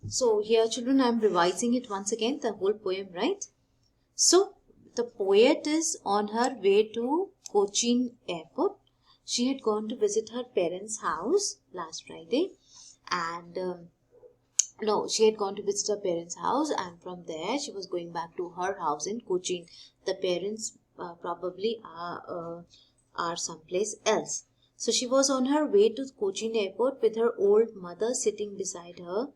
So here children, I am revising it once again, the whole poem, right? So the poet is on her way to Cochin airport. She had gone to visit her parents' house last Friday, and no, she had gone to visit her parents' house, and from there she was going back to her house in Cochin. The parents probably are someplace else. So she was on her way to Cochin airport with her old mother sitting beside her.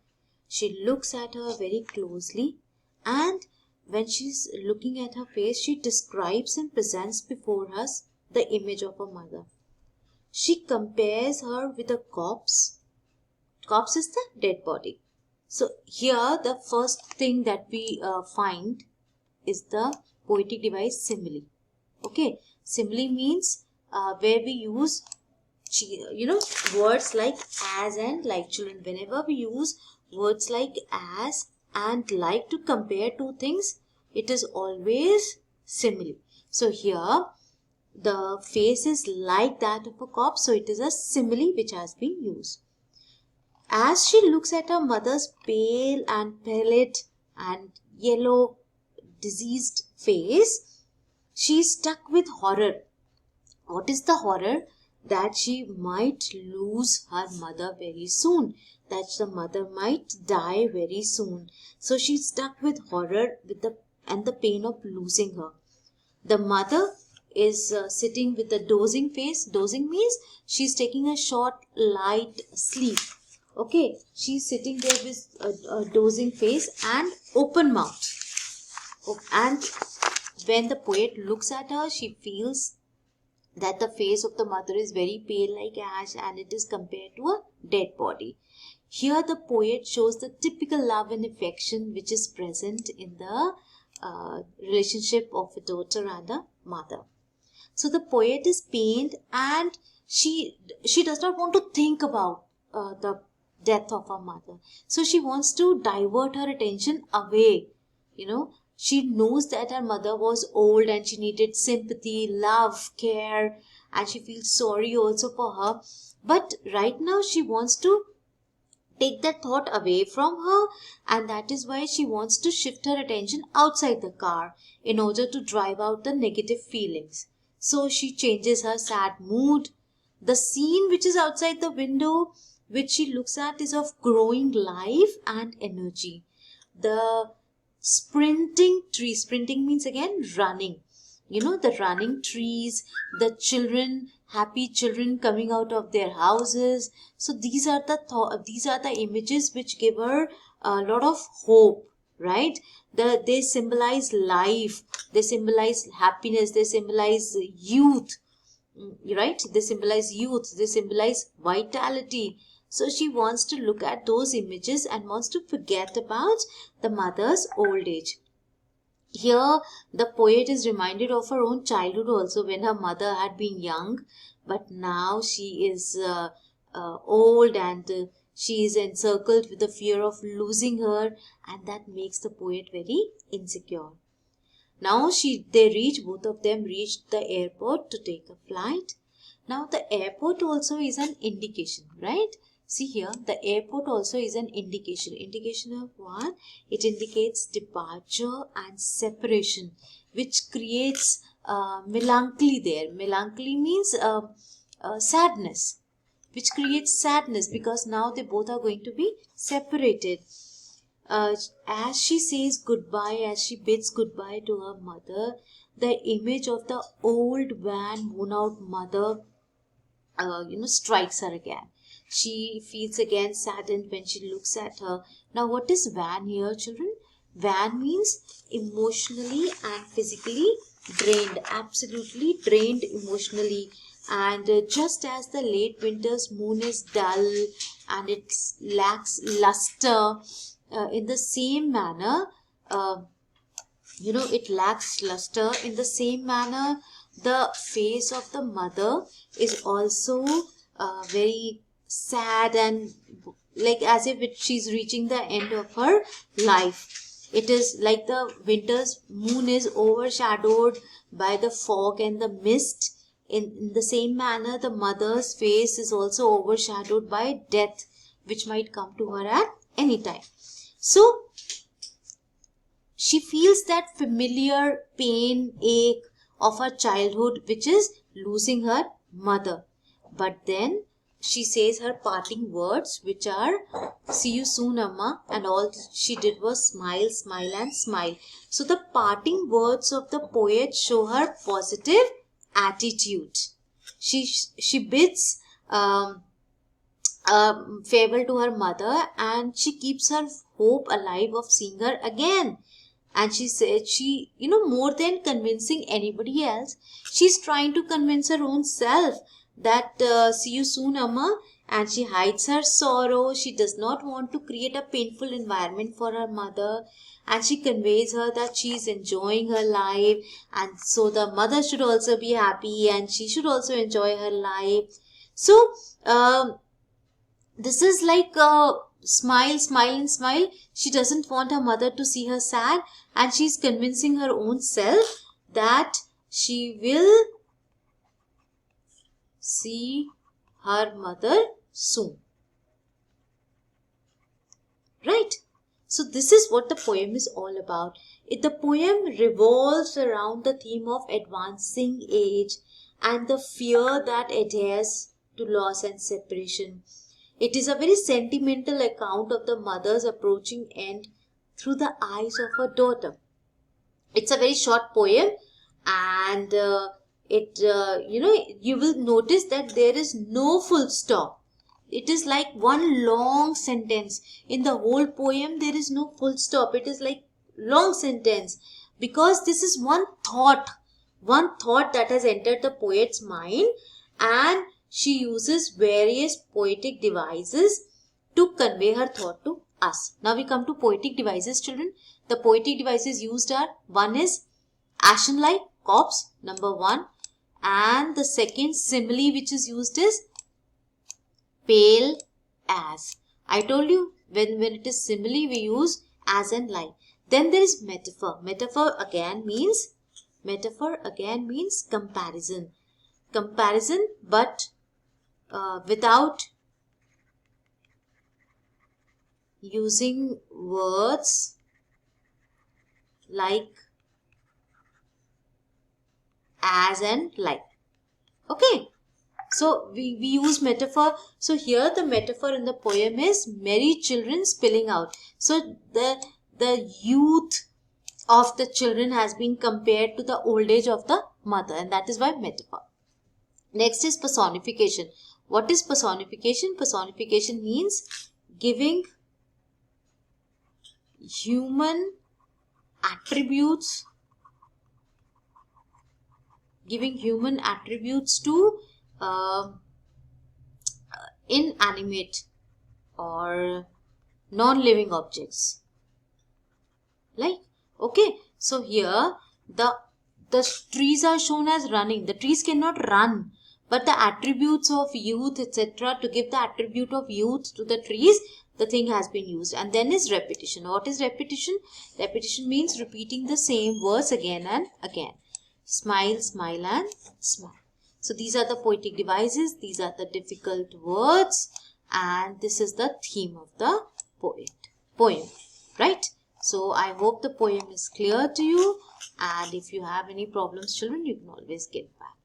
She looks at her very closely, and when she's looking at her face, she describes and presents before us the image of her mother. She compares her with a corpse. Corpse is the dead body. So here the first thing that we find is the poetic device simile. Okay, simile means where we use words like as and like. Children, whenever we use words like as and like to compare two things, it is always simile. So here the face is like that of a corpse, so it is a simile which has been used. As she looks at her mother's pale and pallid and yellow diseased face, she is struck with horror. What is the horror? That she might lose her mother very soon, that the mother might die very soon. So she is struck with horror and the pain of losing her. The mother is sitting with a dozing face. Dozing means she is taking a short light sleep. Okay, she is sitting there with a dozing face and open mouth. And when the poet looks at her, she feels that the face of the mother is very pale like ash, and it is compared to a dead body. Here the poet shows the typical love and affection which is present in the relationship of a daughter and a mother. So the poet is pained, and she does not want to think about the death of her mother. So she wants to divert her attention away. She knows that her mother was old and she needed sympathy, love, care, and she feels sorry also for her. But right now she wants to take that thought away from her, and that is why she wants to shift her attention outside the car in order to drive out the negative feelings. So she changes her sad mood. The scene which is outside the window which she looks at is of growing life and energy. The sprinting tree, sprinting means again running, the running trees, the children, happy children coming out of their houses. So these are the images which give her a lot of hope, right? They symbolize life, they symbolize happiness, they symbolize youth, right? They symbolize youth, they symbolize vitality. So she wants to look at those images and wants to forget about the mother's old age. Here the poet is reminded of her own childhood also, when her mother had been young, but now she is old, and she is encircled with the fear of losing her, and that makes the poet very insecure. Now both of them reached the airport to take a flight. Now the airport also is an indication, right? See here, the airport also is an indication. Indication of what? It indicates departure and separation, which creates melancholy there. Melancholy means sadness, which creates sadness because now they both are going to be separated. As she says goodbye, as she bids goodbye to her mother, the image of the old worn out mother, strikes her again. She feels again saddened when she looks at her. Now, what is van here, children? Van means emotionally and physically drained, absolutely drained emotionally. And just as the late winter's moon is dull and it lacks luster, in the same manner, it lacks luster. In the same manner, the face of the mother is also very sad and like as if she's reaching the end of her life. It is like the winter's moon is overshadowed by the fog and the mist. In the same manner, the mother's face is also overshadowed by death, which might come to her at anytime. So she feels that familiar pain, ache of her childhood, which is losing her mother. But then she says her parting words, which are, "See you soon, Amma," and all she did was smile, smile, and smile. So the parting words of the poet show her positive attitude. She bids farewell to her mother, and she keeps her hope alive of seeing her again. And she said, she, more than convincing anybody else, she's trying to convince her own self that "See you soon, Amma." And she hides her sorrow. She does not want to create a painful environment for her mother. And she conveys her that she is enjoying her life. And so the mother should also be happy, and she should also enjoy her life. So, this is like a smile, smile, and smile. She doesn't want her mother to see her sad, and she's convincing her own self that she will see her mother soon. Right? So this is what the poem is all about. The poem revolves around the theme of advancing age and the fear that adheres to loss and separation. It is a very sentimental account of the mother's approaching end through the eyes of her daughter. It's a very short poem, and you will notice that there is no full stop. It is like one long sentence. In the whole poem, there is no full stop. It is like long sentence, because this is one thought that has entered the poet's mind, and she uses various poetic devices to convey her thought to us. Now we come to poetic devices, children. The poetic devices used are, one is ashen-like, corpse, number 1. And the second simile which is used is pale as. I told you, when it is simile, we use as and like. Then there is metaphor. Metaphor again means comparison. Comparison, but without using words like as and like. Okay. So we use metaphor. So here the metaphor in the poem is merry children spilling out. So the youth of the children has been compared to the old age of the mother, and that is why metaphor. Next is personification. What is personification? Personification means giving human attributes to inanimate or non-living objects. Like, okay, so here the trees are shown as running. The trees cannot run, but the attributes of youth, etc., to give the attribute of youth to the trees, the thing has been used. And then is repetition. What is repetition? Repetition means repeating the same words again and again. Smile, smile, and smile. So these are the poetic devices. These are the difficult words, and this is the theme of the poem. Right? So I hope the poem is clear to you, and if you have any problems, children, you can always get back.